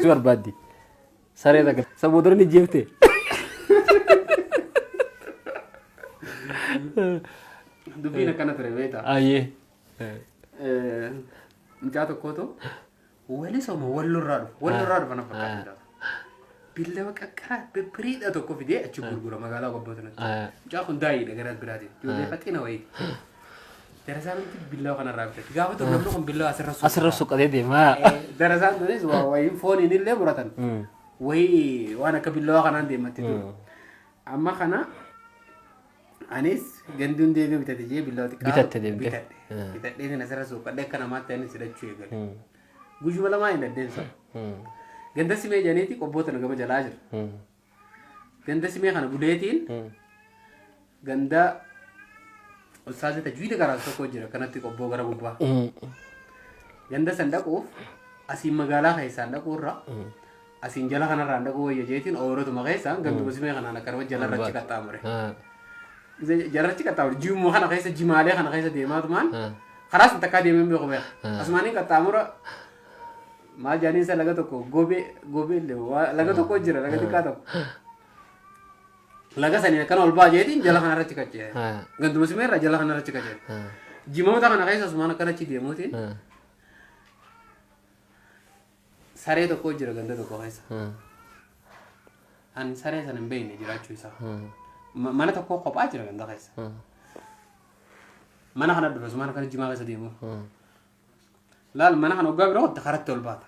jeefti barbaaddi. Saree takka saboodonni jeefte. Dubbiin akkana ture beektaa. Ayyee. Mucaa tokkootu wali sooma wallurraa dhufa na fakkaata. Billawa qaqqaraa bibiriidha tokko fidee achi gurgura magaalaa Qobbootutti. Mucaa kun daa'imman gara biraatiin ijoollee faxina wayii. Darasaan billawa kanarraa bitatti. Gaafa tokko namni kun billawa asirra suqqatee deema. Darasaan tunis wayii fooniin illee muratan. Wayii waan akka billawa kanaan deematti ture. Amma kana anis ganduun deemee bitate jee billawa xiqqaa bitatte deemte. Bitadhee asirra suqqadhee akka namaatti anis hidhachuu eegale. Guyyuma lamaa hin daddeemsa. Ganda simee janiiti Qobbootana gama jalaa jira. Ganda simee kana buleetiin ganda ustaazii tajwiida garaas tokko jira kanatti Qobboo gara gubbaa. Ganda san dhaquuf asiin magaalaa keessaan dhaquurra asiin jala kanarraan dhaquu wayya jeetiin oorotuma keessaan ganduma simee kanaan akka nama jalarrachi qaxxaamure. Jalarrachi qaxxaamure jiimmoo kana keessa jimaalee kana keessa deemaatumaan karaa sun takkaa deemee beeku beeka. Asumaaniin qaxxaamura maal jaaniin isa laga tokko gobee laga tokko jira laga xiqqaa tokko. Laga saniin akkana ol baa jeetiin jala kanarrachi qaccee. Ganduma simeerra jala kanarrachi qaccee. Jimoota kana keessa asumaan akkanachi deemuutiin saree tokko jira ganda tokko keessa. Ani saree sana hin beekne jiraachuu isaa. Mana tokko kophaa jira ganda keessa. Mana kana dhufe asumaan akkana jimaa keessa deemu. Laal mana kana waggaa biroo karatti ol baata.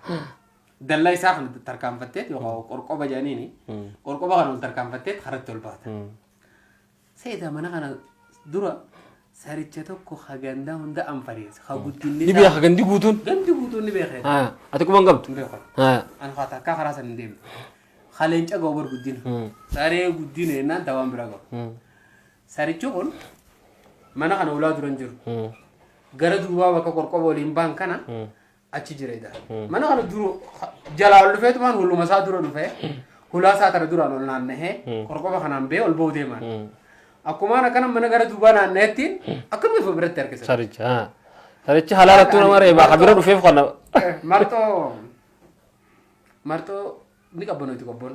Dallaa isaa kana tarkaanfatteet yookaan qorqoba jaaniini qorqoba kana ol tarkaanfatteet karatti ol baata. Seetaa mana kana dura saricha tokko haganda hunda anfariisa. Haguddinni Ni beeka gandi guutuun. Gandi guutuun ni beeka. Ati kuma qabdu. Ani fata akka karaa san hin deemne. Haleenca goobar guddina. Saree guddina jennaan tawaan bira qabu. Sarichi kun mana kana ulaa duran jiru. Gara duubaa bakka qorqoba waliin baan kana achi jireedha. Mana kana duru jalaa ol dhufeetumaan hulluma isaa dura dhufee hulaa isaa tara duraan ol naannahee qorqoba kanaan bee ol ba'uu deeman. Akkumaan akkana mana gara duubaa naannahettiin akkam bifa biratti harkisa. Sarichi halaalattuu nama reebaa kabira dhufeef qonna. Marxoo ni qabbanooti qabboon.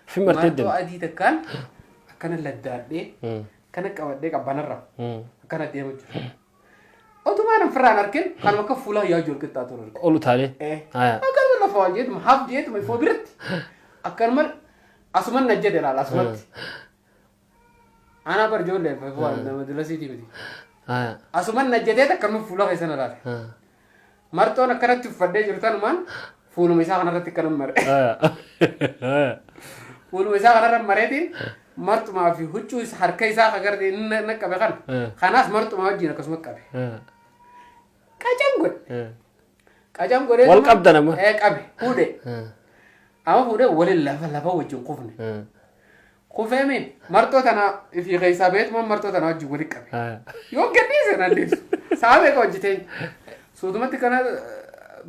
Fi martee Marxoo adii takkaan akkana laddaadhee kana qabadhee qabbanarra akkana deemu jira. Otumaan firaan arkin kan akka fuula yaa jiru qixxaa ture. olu taalee. Akkanuma lafa waan jedhuma haaf jedhuma ifoo biratti akkanuma asuman na jedhe laala asumatti. Ana bar ijoollee waan nama dilasiitii miti. Asuman na jedhee akkanuma fuula keessan laale. Marxoon akkanatti uffadhee jiru tanumaan fuuluma isaa kanarratti akkanuma mare. Fuuluma isaa kanarra mareetiin marxumaa fi huccuu harka isaa agartee inni qabe kan kanaas marxumaa wajjin akkasuma qabe. Qacam godhee Wal qabda nama. qabe fuudhee. Amma fuudhee waliin lafa wajjin qufne. Kufee min marxoo tana fi keessaa beekuma marxoo tana wajjin waliin qabe. Yoo gadhiise nandeessu saamee ka hojjetee suutumatti kana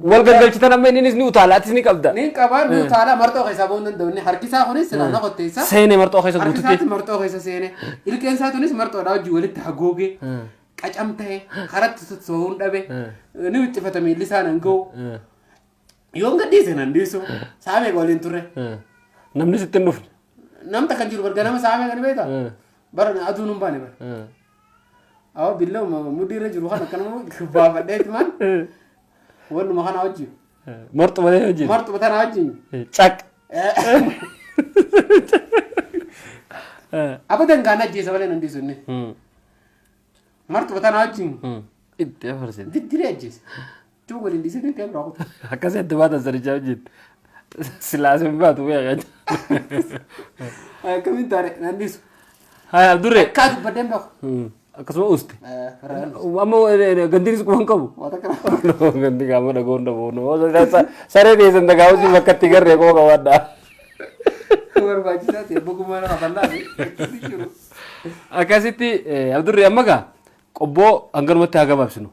Wal galgalchitan amma innis ni utaala atis ni qabda. ni qabaa ni utaala marxoo keessaa bahuun danda'u inni harkisaa kunis sirna qotteessa. Seenee marxoo keessa guututti. Harkisaatti marxoo keessa seenee ilkeensaa tunis marxoodhaa wajjin walitti hagoogee qacam ta'e karatti soso'uun dhabe ni wicifata miilli isaa nan ga'u. Yoon gadhiise nan dhiisu saamee waliin turre. Namni sitti hin dhufne. Namta kan jiru barga nama saamee kan beektaa bara aduun hin baane bara. Awwa billaa mudhiirra jiru kan akkanuma baafadheeti man wannuma kana wajjin. Marxuma ta'e wajjin. Marxuma tana wajjin. Caq. Apa dangaan ajjeesa malee nan dhiisu inni. Marxuma tana wajjin. Itti afarsite. Diddiree ajjeesa. Tuu waliin dhiisanii ta'e biraa kutu. Akkasitti baatan sarichaa wajjin. Silaasee baatu beekaa. Akkamiin taane nan dhiisu. Haa Abdurree. Akkaa dubbadeen beeku. Akkasuma uste. Amma gandiinis kuma hin qabu. Wata kana. Gandi qaama dhagoon dhaboon. Saree dhiyeessan dhagaa'uusi bakka itti garree koo qabaadhaa. Barbaachisaa ta'e bogumaa nama bal'aa fi jiru. Akkasitti Abdurree amma gaa qobboo hanganumatti haa gabaabsinu.